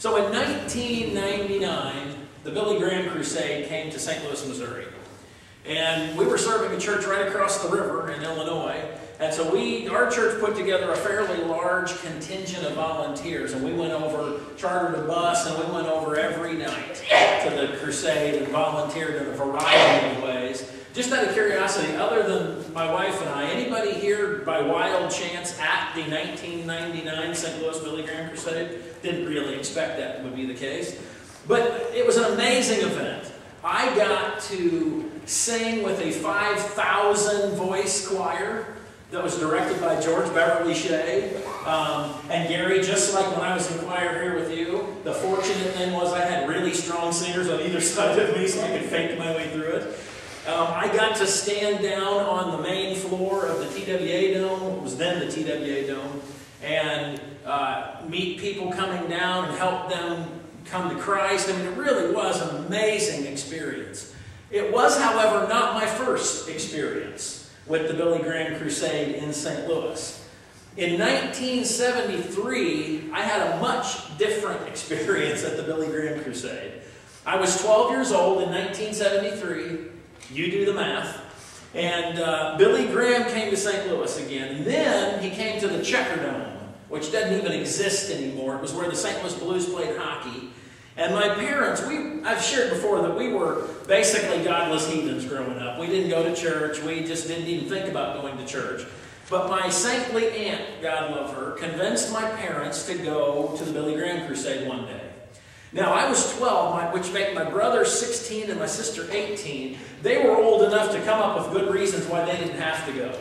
So in 1999, the Billy Graham Crusade came to St. Louis, Missouri. And we were serving a church right across the river in Illinois. And so our church put together a fairly large contingent of volunteers. And we went over, chartered a bus, and we went over every night to the crusade and volunteered in a variety of ways. Just out of curiosity, other than my wife and I, anybody here by wild chance at the 1999 St. Louis Billy Graham Crusade? Didn't really expect that would be the case. But it was an amazing event. I got to sing with a 5,000 voice choir that was directed by George Beverly Shea. And Gary, just like when I was in choir here with you, the fortunate thing was I had really strong singers on either side of me so I could fake my way through it. I got to stand down on the main floor of the TWA Dome, it was then the TWA Dome, and meet people coming down and help them come to Christ. I mean, it really was an amazing experience. It was, however, not my first experience with the Billy Graham Crusade in St. Louis. In 1973, I had a much different experience at the Billy Graham Crusade. I was 12 years old in 1973. You do the math. And Billy Graham came to St. Louis again. And then he came to the Checker Dome, which doesn't even exist anymore. It was where the St. Louis Blues played hockey. And my parents, I've shared before that we were basically godless heathens growing up. We didn't go to church. We just didn't even think about going to church. But my saintly aunt, God love her, convinced my parents to go to the Billy Graham Crusade one day. Now, I was 12, which made my brother 16 and my sister 18. They were old enough to come up with good reasons why they didn't have to go.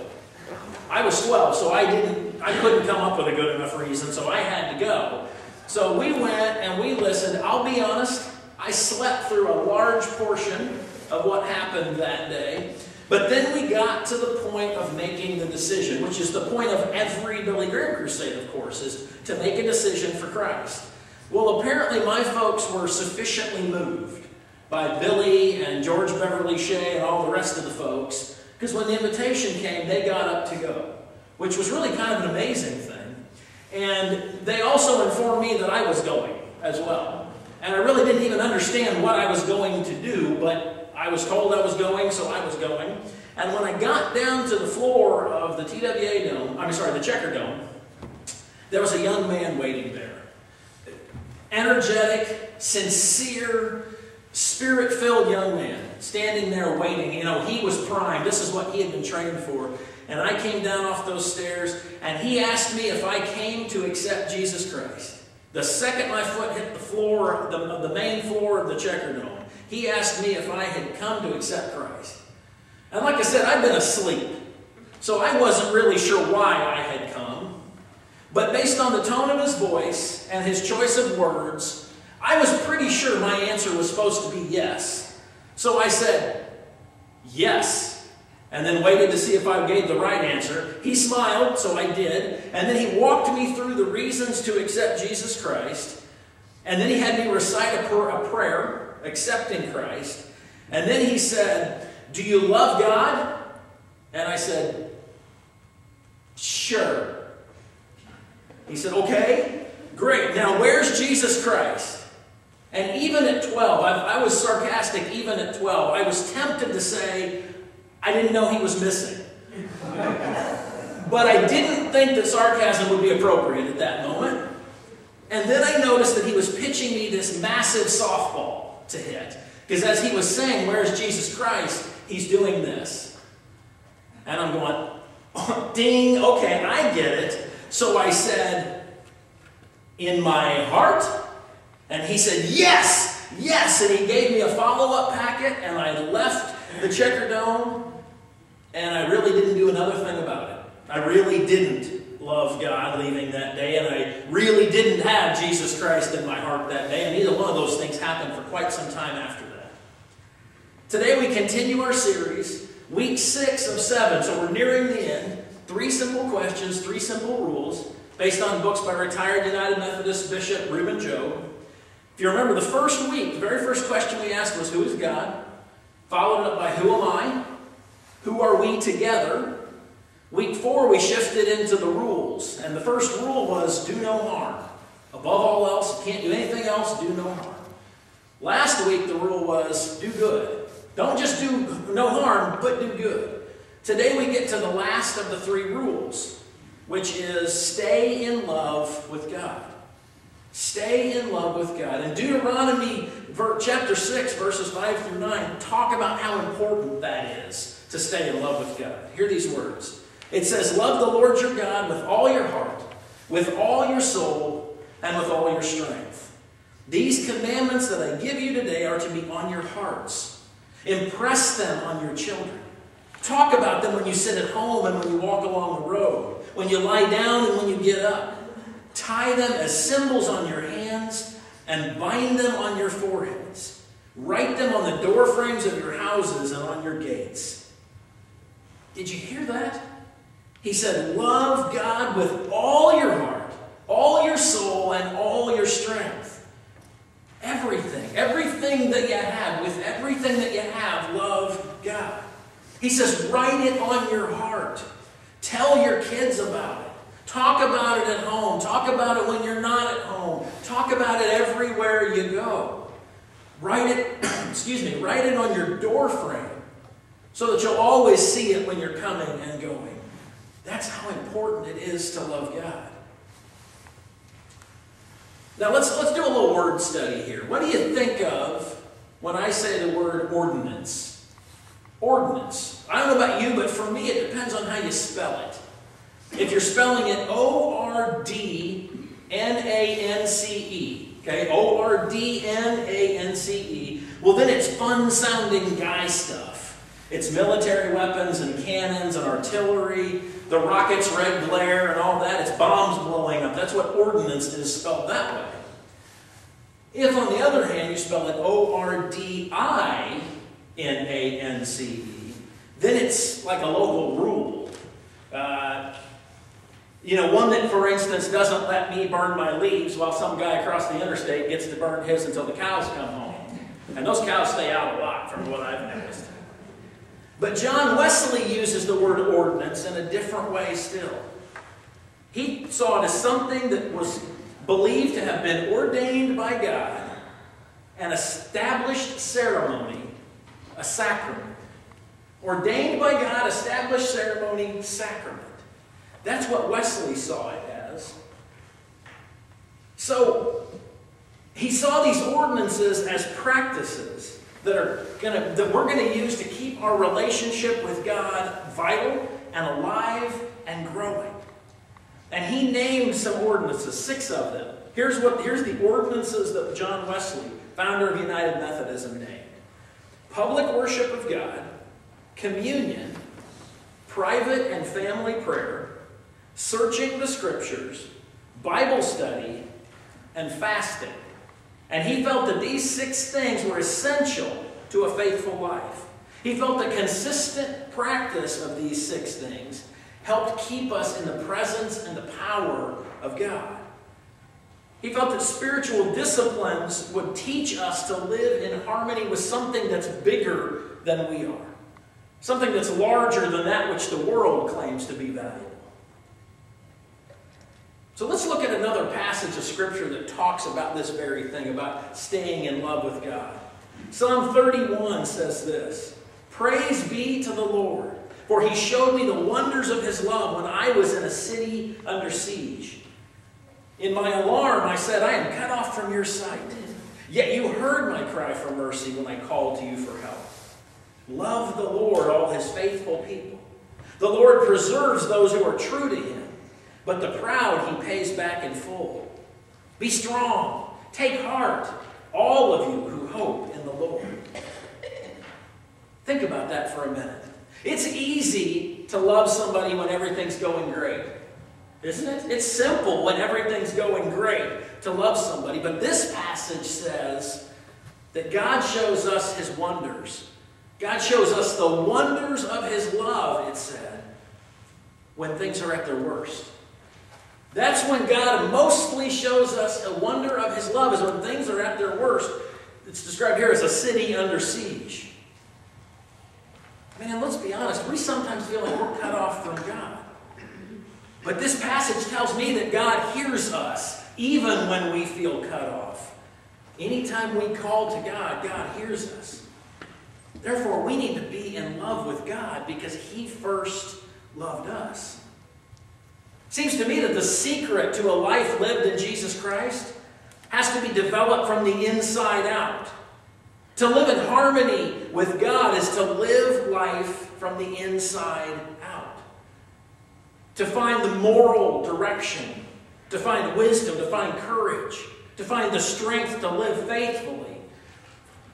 I was 12, so I couldn't come up with a good enough reason, so I had to go. So we went and we listened. I'll be honest, I slept through a large portion of what happened that day. But then we got to the point of making the decision, which is the point of every Billy Graham Crusade, of course, is to make a decision for Christ. Well, apparently my folks were sufficiently moved by Billy and George Beverly Shea and all the rest of the folks, because when the invitation came, they got up to go, which was really kind of an amazing thing. And they also informed me that I was going as well. And I really didn't even understand what I was going to do, but I was told I was going, so I was going. And when I got down to the floor of the TWA Dome, the Checker Dome, there was a young man waiting there. Energetic, sincere, spirit-filled young man standing there waiting. You know, he was primed. This is what he had been trained for. And I came down off those stairs, and he asked me if I came to accept Jesus Christ. The second my foot hit the floor, the main floor of the Checker Dome, he asked me if I had come to accept Christ. And like I said, I'd been asleep, so I wasn't really sure why I had come. But based on the tone of his voice and his choice of words, I was pretty sure my answer was supposed to be yes. So I said, yes. And then waited to see if I gave the right answer. He smiled, so I did. And then he walked me through the reasons to accept Jesus Christ. And then he had me recite a prayer accepting Christ. And then he said, "Do you love God?" And I said, "Sure." He said, "Okay, great. Now where's Jesus Christ?" And even at 12, I was sarcastic even at 12. I was tempted to say, I didn't know he was missing. But I didn't think that sarcasm would be appropriate at that moment. And then I noticed that he was pitching me this massive softball to hit. Because as he was saying, "Where's Jesus Christ?" he's doing this. And I'm going, oh, ding, okay, I get it. So I said, "In my heart?" And he said, "Yes, yes." And he gave me a follow-up packet, and I left the Checker Dome, and I really didn't do another thing about it. I really didn't love God leaving that day, and I really didn't have Jesus Christ in my heart that day, and neither one of those things happened for quite some time after that. Today we continue our series, week 6 of 7, so we're nearing the end. 3 simple questions, 3 simple rules, based on books by retired United Methodist Bishop Reuben. If you remember the first week, the very first question we asked was, who is God? Followed up by, who am I? Who are we together? Week 4, we shifted into the rules. And the first rule was, do no harm. Above all else, else, can't do anything else, do no harm. Last week the rule was do good. Don't just do no harm, but do good. Today we get to the last of the 3 rules, which is stay in love with God. Stay in love with God. And Deuteronomy chapter 6, verses 5 through 9, talk about how important that is to stay in love with God. Hear these words. It says, love the Lord your God with all your heart, with all your soul, and with all your strength. These commandments that I give you today are to be on your hearts. Impress them on your children. Talk about them when you sit at home and when you walk along the road, when you lie down and when you get up. Tie them as symbols on your hands and bind them on your foreheads. Write them on the door frames of your houses and on your gates. Did you hear that? He said, love God with all your heart, all your soul, and all your strength. Everything that you have, with everything that you have, love God. He says, write it on your heart. Tell your kids about it. Talk about it at home. Talk about it when you're not at home. Talk about it everywhere you go. Write it, write it on your door frame so that you'll always see it when you're coming and going. That's how important it is to love God. Now let's do a little word study here. What do you think of when I say the word ordinance? Ordinance. I don't know about you, but for me it depends on how you spell it. If you're spelling it O-R-D-N-A-N-C-E, okay, O-R-D-N-A-N-C-E, well then it's fun-sounding guy stuff. It's military weapons and cannons and artillery, the rocket's red glare and all that. It's bombs blowing up. That's what ordnance is spelled that way. If, on the other hand, you spell it O-R-D-I-N-A-N-C-E, then it's like a local rule. One that, for instance, doesn't let me burn my leaves while some guy across the interstate gets to burn his until the cows come home. And those cows stay out a lot from what I've noticed. But John Wesley uses the word ordinance in a different way still. He saw it as something that was believed to have been ordained by God, an established ceremony, a sacrament. Ordained by God, established ceremony, sacrament. That's what Wesley saw it as. So, he saw these ordinances as practices that we're going to use to keep our relationship with God vital and alive and growing. And he named some ordinances, 6 of them. Here's the ordinances that John Wesley, founder of United Methodism, named. Public worship of God, communion, private and family prayer, searching the scriptures, Bible study, and fasting. And he felt that these 6 things were essential to a faithful life. He felt the consistent practice of these 6 things helped keep us in the presence and the power of God. He felt that spiritual disciplines would teach us to live in harmony with something that's bigger than we are. Something that's larger than that which the world claims to be valuable. So let's look at another passage of Scripture that talks about this very thing, about staying in love with God. Psalm 31 says this, "Praise be to the Lord, for he showed me the wonders of his love when I was in a city under siege. In my alarm I said, I am cut off from your sight. Yet you heard my cry for mercy when I called to you for help. Love the Lord, all his faithful people. The Lord preserves those who are true to him, but the proud he pays back in full. Be strong, take heart, all of you who hope in the Lord." Think about that for a minute. It's easy to love somebody when everything's going great, isn't it? It's simple when everything's going great to love somebody, but this passage says that God shows us his wonders. God shows us the wonders of his love, it said, when things are at their worst. That's when God mostly shows us a wonder of his love, is when things are at their worst. It's described here as a city under siege. Man, let's be honest, we sometimes feel like we're cut off from God. But this passage tells me that God hears us, even when we feel cut off. Anytime we call to God, God hears us. Therefore, we need to be in love with God because He first loved us. Seems to me that the secret to a life lived in Jesus Christ has to be developed from the inside out. To live in harmony with God is to live life from the inside out. To find the moral direction, to find wisdom, to find courage, to find the strength to live faithfully,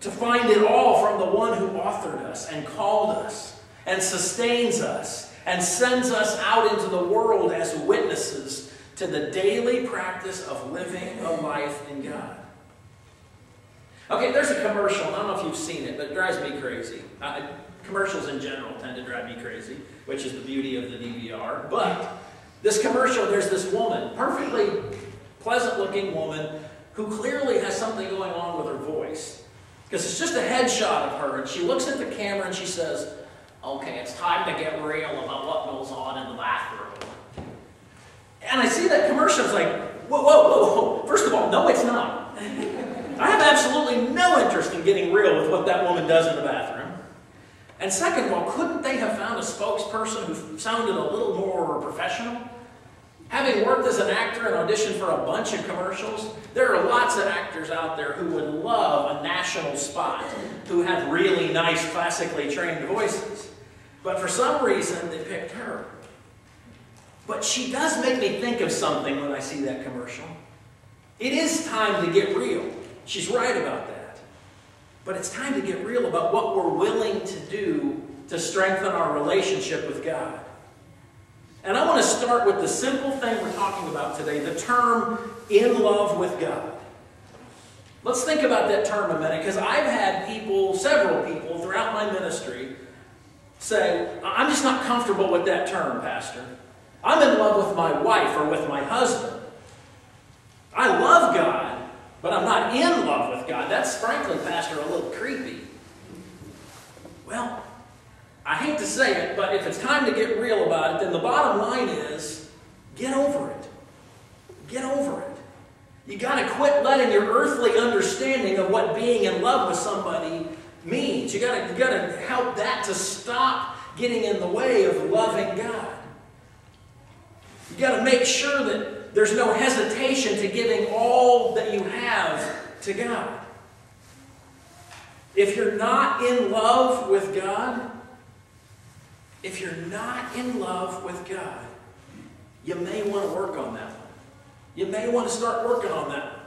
to find it all from the one who authored us and called us and sustains us and sends us out into the world as witnesses to the daily practice of living a life in God. Okay, there's a commercial. I don't know if you've seen it, but it drives me crazy. Commercials in general tend to drive me crazy, which is the beauty of the DVR. But this commercial, there's this woman, perfectly pleasant-looking woman, who clearly has something going on with her voice. Because it's just a headshot of her, and she looks at the camera and she says, "Okay, it's time to get real about what goes on in the bathroom." And I see that commercial, it's like, whoa, whoa, whoa, whoa. First of all, no, it's not. I have absolutely no interest in getting real with what that woman does in the bathroom. And second of all, couldn't they have found a spokesperson who sounded a little more professional? Having worked as an actor and auditioned for a bunch of commercials, there are lots of actors out there who would love a national spot, who have really nice, classically trained voices. But for some reason, they picked her. But she does make me think of something when I see that commercial. It is time to get real. She's right about that. But it's time to get real about what we're willing to do to strengthen our relationship with God. And I want to start with the simple thing we're talking about today, the term "in love with God." Let's think about that term a minute, because I've had people, several people throughout my ministry, say, "I'm just not comfortable with that term, Pastor. I'm in love with my wife or with my husband. I love God, but I'm not in love with God. That's, frankly, Pastor, a little creepy." Well, I hate to say it, but if it's time to get real about it, then the bottom line is, get over it. Get over it. You got to quit letting your earthly understanding of what being in love with somebody means. You got to help that to stop getting in the way of loving God. You got to make sure that there's no hesitation to giving all that you have to God. If you're not in love with God, you may want to work on that one. You may want to start working on that one.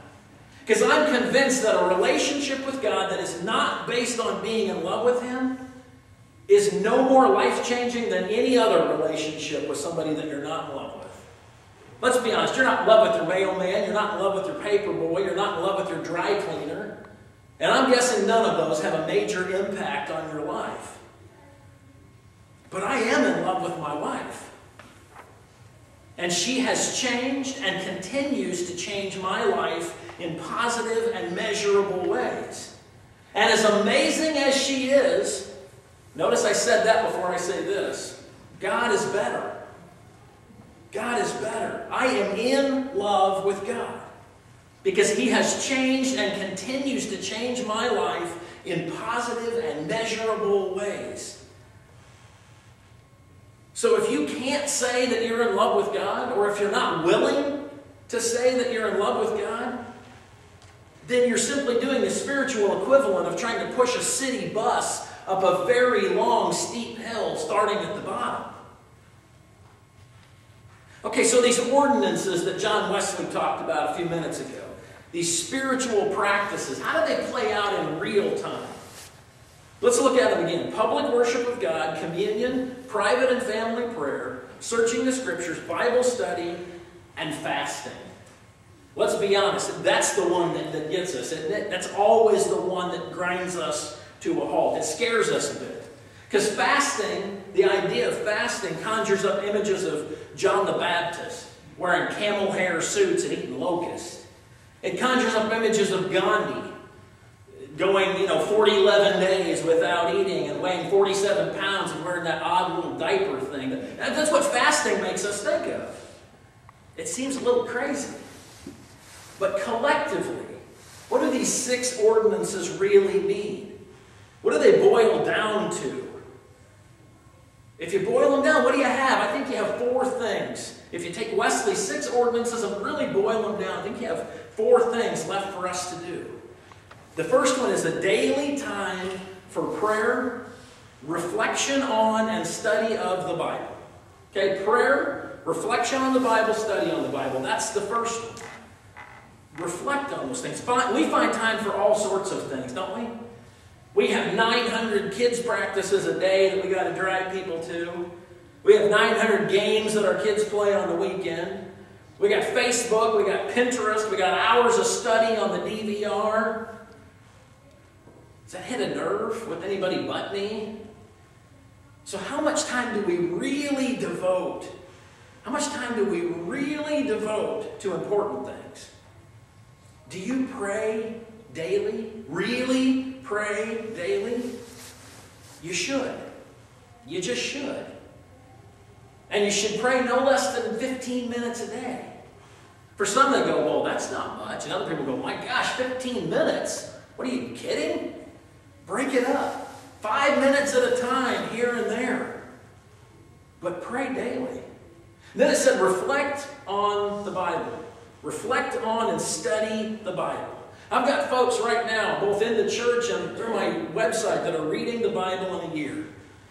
Because I'm convinced that a relationship with God that is not based on being in love with Him is no more life-changing than any other relationship with somebody that you're not in love with. Let's be honest, you're not in love with your mailman, you're not in love with your paper boy, you're not in love with your dry cleaner. And I'm guessing none of those have a major impact on your life. But I am in love with my wife. And she has changed and continues to change my life in positive and measurable ways. And as amazing as she is, notice I said that before I say this, God is better. God is better. I am in love with God because He has changed and continues to change my life in positive and measurable ways. So if you can't say that you're in love with God, or if you're not willing to say that you're in love with God, then you're simply doing the spiritual equivalent of trying to push a city bus up a very long, steep hill starting at the bottom. Okay, so these ordinances that John Wesley talked about a few minutes ago, these spiritual practices, how do they play out in real time? Let's look at them again. Public worship of God, communion, private and family prayer, searching the Scriptures, Bible study, and fasting. Let's be honest, that's the one that gets us, isn't it? That's always the one that grinds us to a halt. It scares us a bit. Because fasting, the idea of fasting conjures up images of John the Baptist wearing camel hair suits and eating locusts. It conjures up images of Gandhi going, 11 days without eating and weighing 47 pounds and wearing that odd little diaper thing. That's what fasting makes us think of. It seems a little crazy. But collectively, what do these 6 ordinances really mean? What do they boil down to? If you boil them down, what do you have? I think you have 4 things. If you take Wesley's 6 ordinances and really boil them down, I think you have 4 things left for us to do. The first one is a daily time for prayer, reflection on, and study of the Bible. Okay, prayer, reflection on the Bible, study on the Bible. That's the first one. Reflect on those things. We find time for all sorts of things, don't we? We have 900 kids practices a day that we got to drive people to. We have 900 games that our kids play on the weekend. We got Facebook, we got Pinterest, we got hours of study on the DVR. Does that hit a nerve with anybody but me? So how much time do we really devote? How much time do we really devote to important things? Do you pray daily? Really pray daily? You should. You just should. And you should pray no less than 15 minutes a day. For some, they go, well, that's not much. And other people go, my gosh, 15 minutes? What are you kidding? Break it up. 5 minutes at a time, here and there. But pray daily. Then it said, reflect on the Bible. Reflect on and study the Bible. I've got folks right now, both in the church and through my website, that are reading the Bible in a year.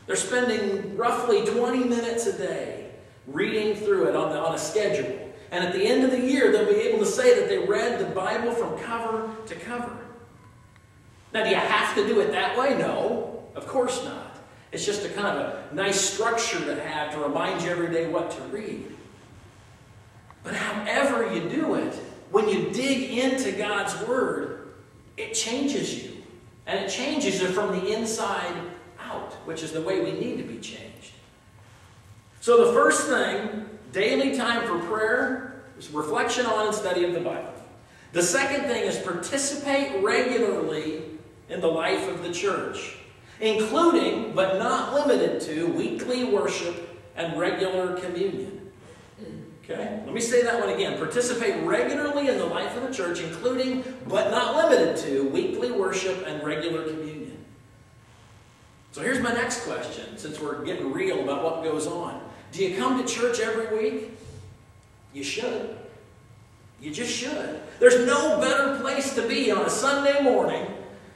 They're spending roughly 20 minutes a day reading through it on a schedule. And at the end of the year, they'll be able to say that they read the Bible from cover to cover. Now, do you have to do it that way? No, of course not. It's just a kind of a nice structure to have to remind you every day what to read. But however you do it, when you dig into God's Word, it changes you. And it changes you from the inside out, which is the way we need to be changed. So the first thing, daily time for prayer, is reflection on and study of the Bible. The second thing is participate regularly in the life of the church, including, but not limited to, weekly worship and regular communion. Okay? Let me say that one again. Participate regularly in the life of the church, including, but not limited to, weekly worship and regular communion. So here's my next question, since we're getting real about what goes on. Do you come to church every week? You should. You just should. There's no better place to be on a Sunday morning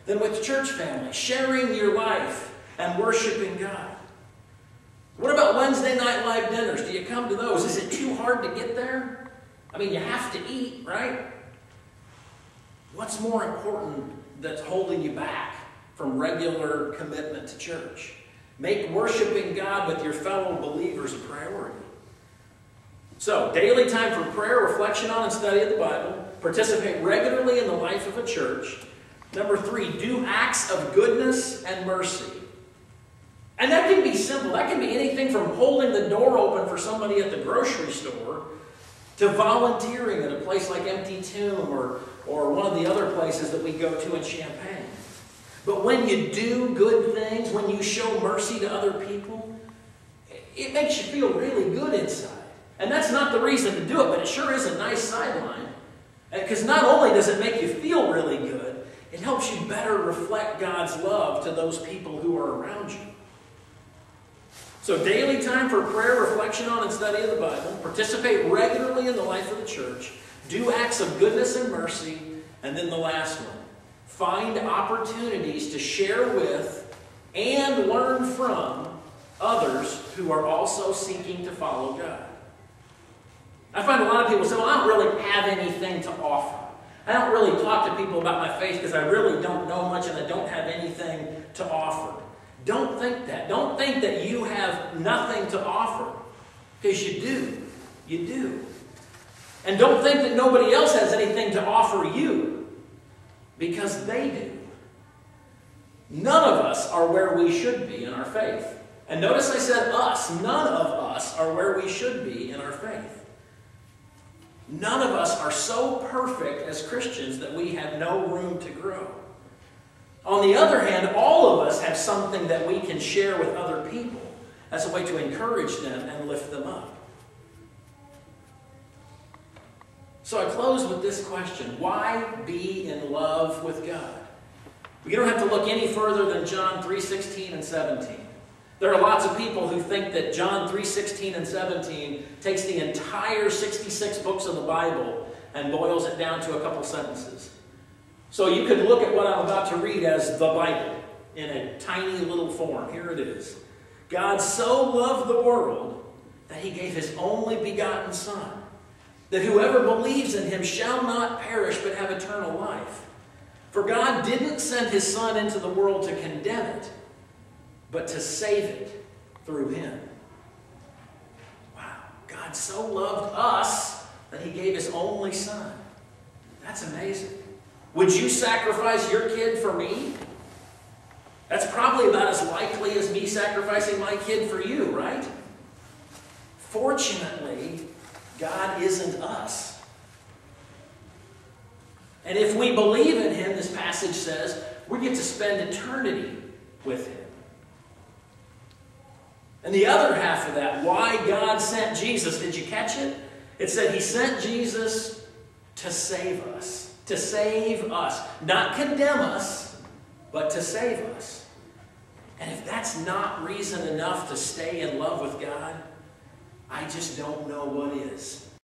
than with church family, sharing your life and worshiping God. What about Wednesday night live dinners? Do you come to those? Is it too hard to get there? I mean, you have to eat, right? What's more important that's holding you back from regular commitment to church? Make worshiping God with your fellow believers a priority. So, daily time for prayer, reflection on and study of the Bible. Participate regularly in the life of a church. Number 3, do acts of goodness and mercy. And that can be simple. That can be anything from holding the door open for somebody at the grocery store to volunteering at a place like Empty Tomb or one of the other places that we go to in Champaign. But when you do good things, when you show mercy to other people, it makes you feel really good inside. And that's not the reason to do it, but it sure is a nice sideline. Because not only does it make you feel really good, it helps you better reflect God's love to those people who are around you. So daily time for prayer, reflection on and study of the Bible. Participate regularly in the life of the church. Do acts of goodness and mercy. And then the last one. Find opportunities to share with and learn from others who are also seeking to follow God. I find a lot of people say, well, I don't really have anything to offer. I don't really talk to people about my faith because I really don't know much and I don't have anything to offer. Don't think that. Don't think that you have nothing to offer. Because you do. You do. And don't think that nobody else has anything to offer you. Because they do. None of us are where we should be in our faith. And notice I said us. None of us are where we should be in our faith. None of us are so perfect as Christians that we have no room to grow. On the other hand, all of us have something that we can share with other people as a way to encourage them and lift them up. So I close with this question. Why be in love with God? We don't have to look any further than John 3:16 and 17. There are lots of people who think that John 3:16 and 17 takes the entire 66 books of the Bible and boils it down to a couple sentences. So you could look at what I'm about to read as the Bible in a tiny little form. Here it is. God so loved the world that he gave his only begotten Son, that whoever believes in him shall not perish but have eternal life. For God didn't send his Son into the world to condemn it, but to save it through him. Wow. God so loved us that he gave his only Son. That's amazing. Would you sacrifice your kid for me? That's probably about as likely as me sacrificing my kid for you, right? Fortunately, God isn't us. And if we believe in him, this passage says, we get to spend eternity with him. And the other half of that, why God sent Jesus, did you catch it? It said he sent Jesus to save us. To save us. Not condemn us, but to save us. And if that's not reason enough to stay in love with God, I just don't know what is.